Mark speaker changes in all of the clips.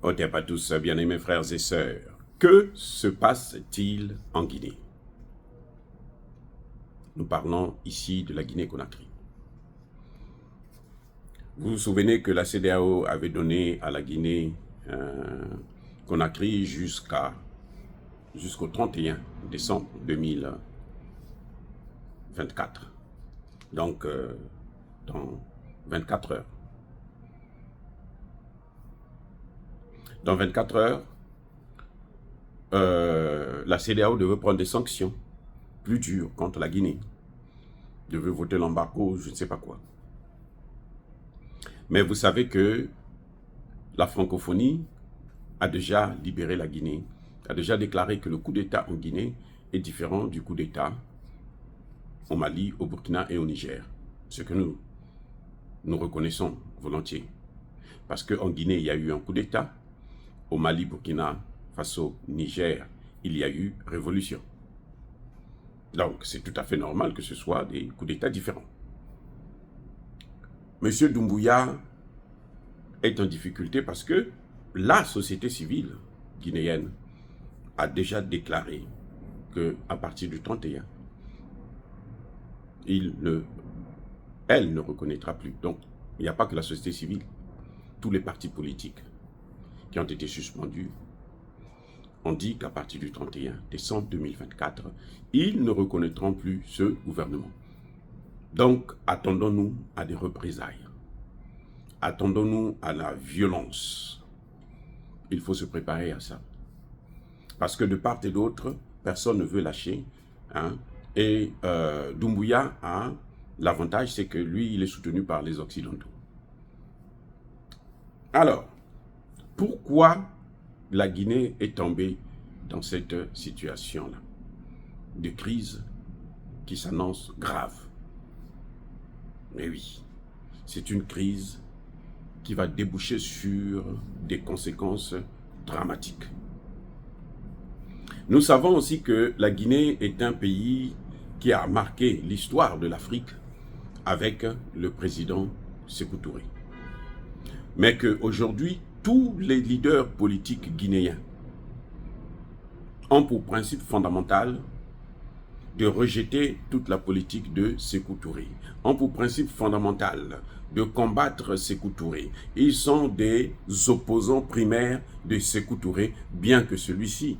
Speaker 1: Au revoir à tous, bien-aimés frères et sœurs. Que se passe-t-il en Guinée? Nous parlons ici de la Guinée-Conakry. Vous vous souvenez que la CEDEAO avait donné à la Guinée-Conakry jusqu'au 31 décembre 2024. Donc, dans 24 heures. Dans 24 heures, la CEDEAO devait prendre des sanctions plus dures contre la Guinée. Devait voter l'embargo, je ne sais pas quoi. Mais vous savez que la francophonie a déjà libéré la Guinée, a déjà déclaré que le coup d'État en Guinée est différent du coup d'État au Mali, au Burkina et au Niger. Ce que nous reconnaissons volontiers. Parce qu'en Guinée, il y a eu un coup d'État. Au Mali, Burkina Faso, Niger, il y a eu révolution. Donc, c'est tout à fait normal que ce soit des coups d'État différents. Monsieur Doumbouya est en difficulté parce que la société civile guinéenne a déjà déclaré qu'à partir du 31, elle ne reconnaîtra plus. Donc, il n'y a pas que la société civile. Tous les partis politiques qui ont été suspendus ont dit qu'à partir du 31 décembre 2024, ils ne reconnaîtront plus ce gouvernement. Donc, attendons-nous à des représailles. Attendons-nous à la violence. Il faut se préparer à ça. Parce que de part et d'autre, personne ne veut lâcher. Hein? Et Doumbouya a l'avantage, c'est que lui, il est soutenu par les Occidentaux. Alors, pourquoi la Guinée est tombée dans cette situation-là de crise qui s'annonce grave? Mais oui, c'est une crise qui va déboucher sur des conséquences dramatiques. Nous savons aussi que la Guinée est un pays qui a marqué l'histoire de l'Afrique avec le président Sékou Touré. Mais qu'aujourd'hui, tous les leaders politiques guinéens ont pour principe fondamental de rejeter toute la politique de Sékou Touré, ont pour principe fondamental de combattre Sékou Touré. Ils sont des opposants primaires de Sékou Touré, bien que celui-ci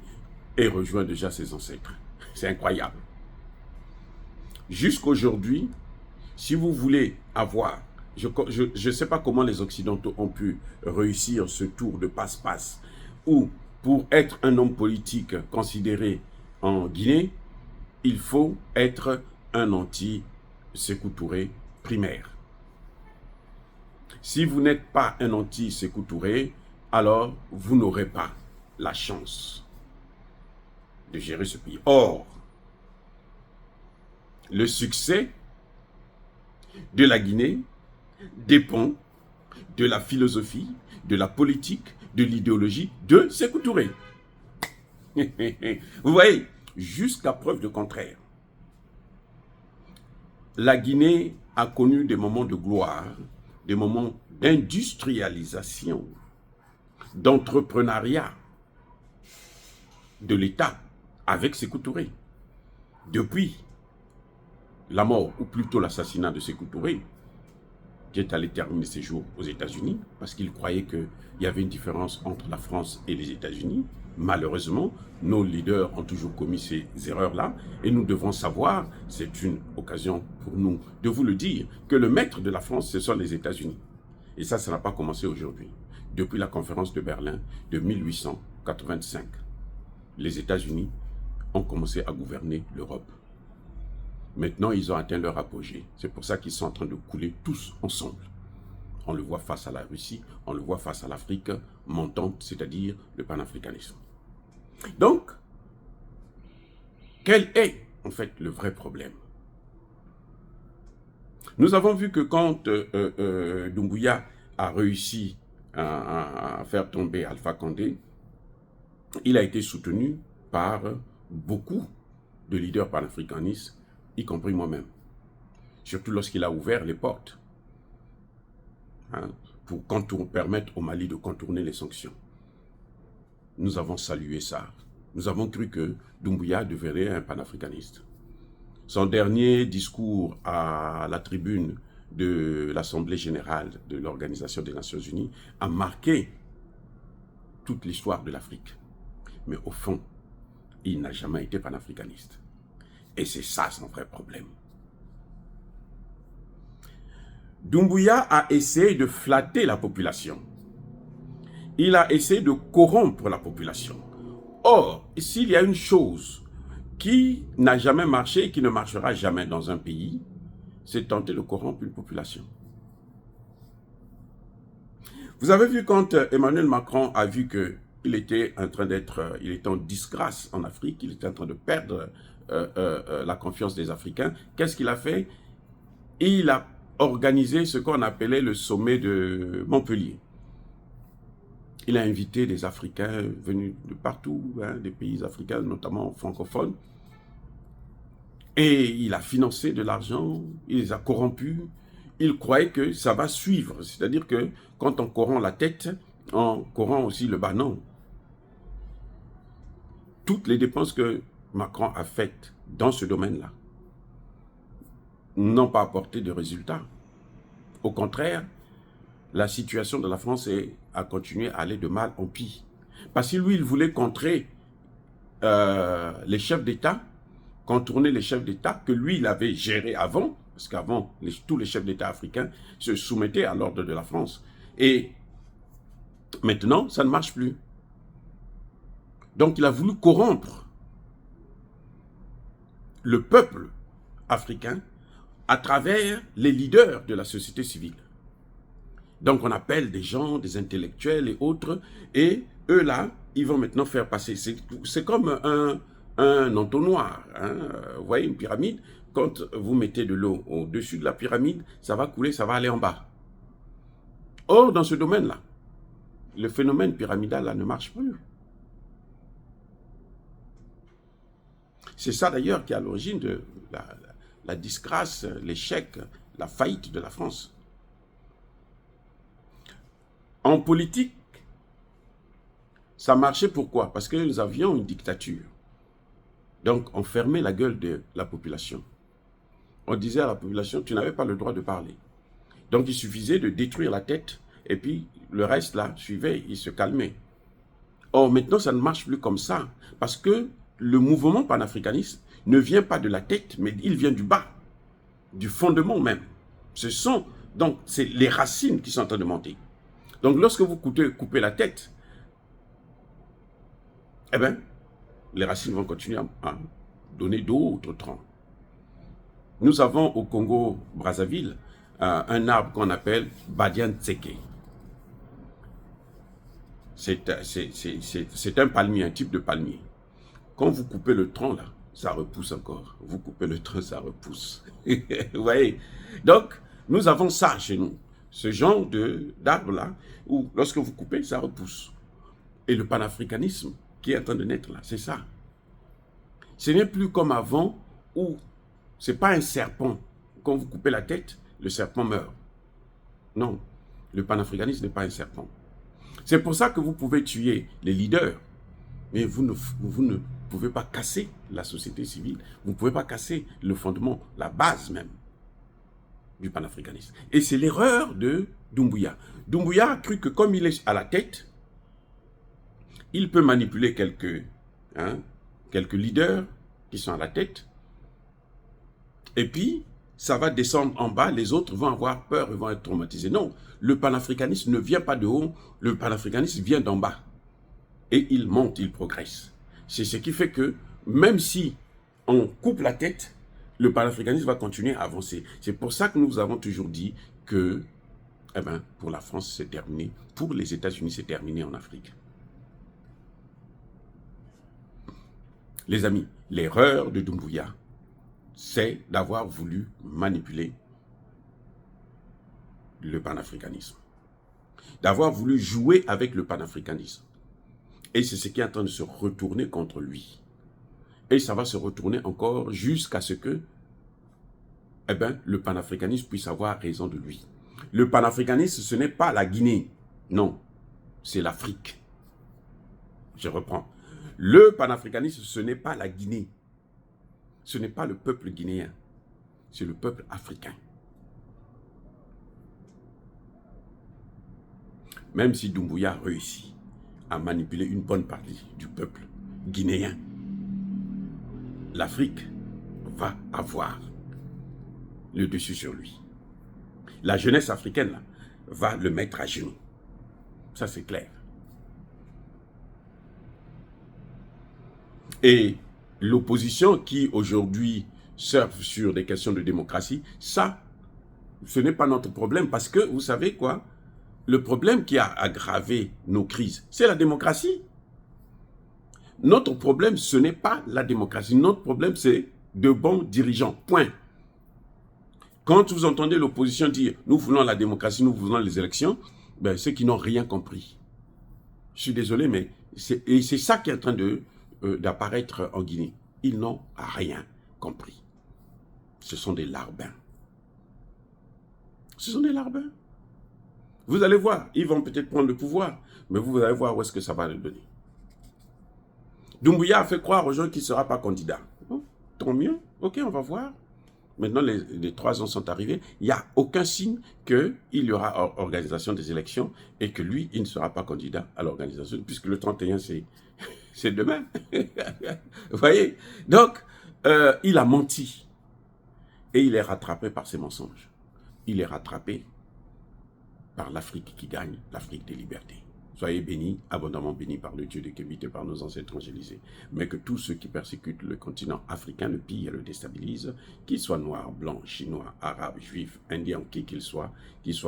Speaker 1: ait rejoint déjà ses ancêtres. C'est incroyable. Jusqu'aujourd'hui, si vous voulez avoir, je ne sais pas comment les Occidentaux ont pu réussir ce tour de passe-passe, où pour être un homme politique considéré en Guinée, il faut être un anti-Sékou Touré primaire. Si vous n'êtes pas un anti-Sékou Touré, alors vous n'aurez pas la chance de gérer ce pays. Or, le succès de la Guinée dépend de la philosophie, de la politique, de l'idéologie de Sékou Touré. Vous voyez, jusqu'à preuve de contraire, la Guinée a connu des moments de gloire, des moments d'industrialisation, d'entrepreneuriat de l'État avec Sékou Touré. Depuis la mort, ou plutôt l'assassinat de Sékou Touré, qui est allé terminer ses jours aux États-Unis, parce qu'il croyait qu'il y avait une différence entre la France et les États-Unis. Malheureusement, nos leaders ont toujours commis ces erreurs-là, et nous devons savoir, c'est une occasion pour nous de vous le dire, que le maître de la France, ce sont les États-Unis. Et ça n'a pas commencé aujourd'hui. Depuis la conférence de Berlin de 1885, les États-Unis ont commencé à gouverner l'Europe. Maintenant, ils ont atteint leur apogée. C'est pour ça qu'ils sont en train de couler tous ensemble. On le voit face à la Russie, on le voit face à l'Afrique montante, c'est-à-dire le panafricanisme. Donc, quel est en fait le vrai problème? Nous avons vu que quand Doumbouya a réussi à faire tomber Alpha Condé, il a été soutenu par beaucoup de leaders panafricanistes, y compris moi-même. Surtout lorsqu'il a ouvert les portes pour permettre au Mali de contourner les sanctions. nous avons salué ça. Nous avons cru que Doumbouya devenait un panafricaniste. Son dernier discours à la tribune de l'Assemblée générale de l'Organisation des Nations Unies a marqué toute l'histoire de l'Afrique. Mais au fond, il n'a jamais été panafricaniste. Et c'est ça son vrai problème. Doumbouya a essayé de flatter la population. Il a essayé de corrompre la population. Or, s'il y a une chose qui n'a jamais marché et qui ne marchera jamais dans un pays, c'est tenter de corrompre une population. Vous avez vu quand Emmanuel Macron a vu qu'il était en train d'être, il était en disgrâce en Afrique, il était en train de perdre la confiance des Africains, qu'est-ce qu'il a fait? Il a organisé ce qu'on appelait le sommet de Montpellier. Il a invité des Africains venus de partout, hein, des pays africains, notamment francophones. Et il a financé de l'argent, il les a corrompus. Il croyait que ça va suivre. C'est-à-dire que quand on corrompt la tête, on corrompt aussi le bas. Non. Toutes les dépenses que Macron a faites dans ce domaine-là n'ont pas apporté de résultats. Au contraire, la situation de la France a continué à aller de mal en pis. Parce que lui, il voulait contrer les chefs d'État, contourner les chefs d'État que lui, il avait gérés avant, parce qu'avant, tous les chefs d'État africains se soumettaient à l'ordre de la France. Et maintenant, ça ne marche plus. Donc, il a voulu corrompre le peuple africain à travers les leaders de la société civile. Donc, on appelle des gens, des intellectuels et autres, et eux là, ils vont maintenant faire passer. C'est comme un entonnoir. Hein. Vous voyez une pyramide, quand vous mettez de l'eau au-dessus de la pyramide, ça va couler, ça va aller en bas. Or, dans ce domaine-là, le phénomène pyramidal là, ne marche plus. C'est ça d'ailleurs qui est à l'origine de la disgrâce, l'échec, la faillite de la France. En politique, ça marchait pourquoi? Parce que nous avions une dictature. Donc, on fermait la gueule de la population. On disait à la population, tu n'avais pas le droit de parler. Donc, il suffisait de détruire la tête, et puis le reste là suivait, il se calmait. Or, maintenant, ça ne marche plus comme ça, parce que le mouvement panafricaniste ne vient pas de la tête, mais il vient du bas, du fondement même. Donc, c'est les racines qui sont en train de monter. Donc, lorsque vous coupez la tête, eh bien, les racines vont continuer à donner d'autres troncs. Nous avons au Congo-Brazzaville un arbre qu'on appelle Badian Tseke. C'est un palmier, un type de palmier. Quand vous coupez le tronc, là, ça repousse encore. Vous coupez le tronc, ça repousse. Vous voyez? Donc, nous avons ça chez nous. Ce genre d'arbre-là, où lorsque vous coupez, ça repousse. Et le panafricanisme qui est en train de naître là, c'est ça. Ce n'est plus comme avant où ce n'est pas un serpent. Quand vous coupez la tête, le serpent meurt. Non, le panafricanisme n'est pas un serpent. C'est pour ça que vous pouvez tuer les leaders, mais vous ne pouvez pas casser la société civile. Vous ne pouvez pas casser le fondement, la base même du panafricanisme. Et c'est l'erreur de Doumbouya. Doumbouya a cru que comme il est à la tête, il peut manipuler quelques leaders qui sont à la tête, et puis ça va descendre en bas, les autres vont avoir peur, ils vont être traumatisés. Non, le panafricanisme ne vient pas de haut, le panafricanisme vient d'en bas. Et il monte, il progresse. C'est ce qui fait que, même si on coupe la tête, le panafricanisme va continuer à avancer. C'est pour ça que nous avons toujours dit que, pour la France, c'est terminé. Pour les États-Unis, c'est terminé en Afrique. Les amis, l'erreur de Doumbouya, c'est d'avoir voulu manipuler le panafricanisme. D'avoir voulu jouer avec le panafricanisme. Et c'est ce qui est en train de se retourner contre lui. Et ça va se retourner encore jusqu'à ce que le panafricanisme puisse avoir raison de lui. Le panafricanisme, ce n'est pas la Guinée. Non, c'est l'Afrique. Je reprends. Le panafricanisme, ce n'est pas la Guinée. Ce n'est pas le peuple guinéen. C'est le peuple africain. Même si Doumbouya réussit à manipuler une bonne partie du peuple guinéen, l'Afrique va avoir le dessus sur lui. La jeunesse africaine là, va le mettre à genoux. Ça, c'est clair. Et l'opposition qui, aujourd'hui, surfe sur des questions de démocratie, ça, ce n'est pas notre problème. Parce que, vous savez quoi? Le problème qui a aggravé nos crises, c'est la démocratie. Notre problème, ce n'est pas la démocratie. Notre problème, c'est de bons dirigeants. Point. Quand vous entendez l'opposition dire « nous voulons la démocratie, nous voulons les élections », ben, ceux qui n'ont rien compris. Je suis désolé, mais c'est ça qui est en train d'apparaître en Guinée. Ils n'ont rien compris. Ce sont des larbins. Ce sont des larbins. Vous allez voir, ils vont peut-être prendre le pouvoir, mais vous allez voir où est-ce que ça va le donner. Doumbouya a fait croire aux gens qu'il ne sera pas candidat. Bon, tant mieux, ok, on va voir. Maintenant, les 3 ans sont arrivés. Il n'y a aucun signe qu'il y aura organisation des élections et que lui, il ne sera pas candidat à l'organisation, puisque le 31, c'est demain. Vous voyez? Donc, il a menti. Et il est rattrapé par ses mensonges. Il est rattrapé par l'Afrique qui gagne, l'Afrique des libertés. Soyez bénis, abondamment bénis par le Dieu de Kémite et par nos ancêtres évangélisés. Mais que tous ceux qui persécutent le continent africain, le pillent et le déstabilisent, qu'ils soient noirs, blancs, chinois, arabes, juifs, indiens, qui qu'ils soient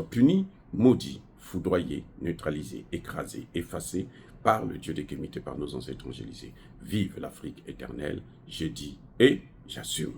Speaker 1: punis, maudits, foudroyés, neutralisés, écrasés, effacés par le Dieu de Kémite et par nos ancêtres évangélisés. Vive l'Afrique éternelle, je dis et j'assume.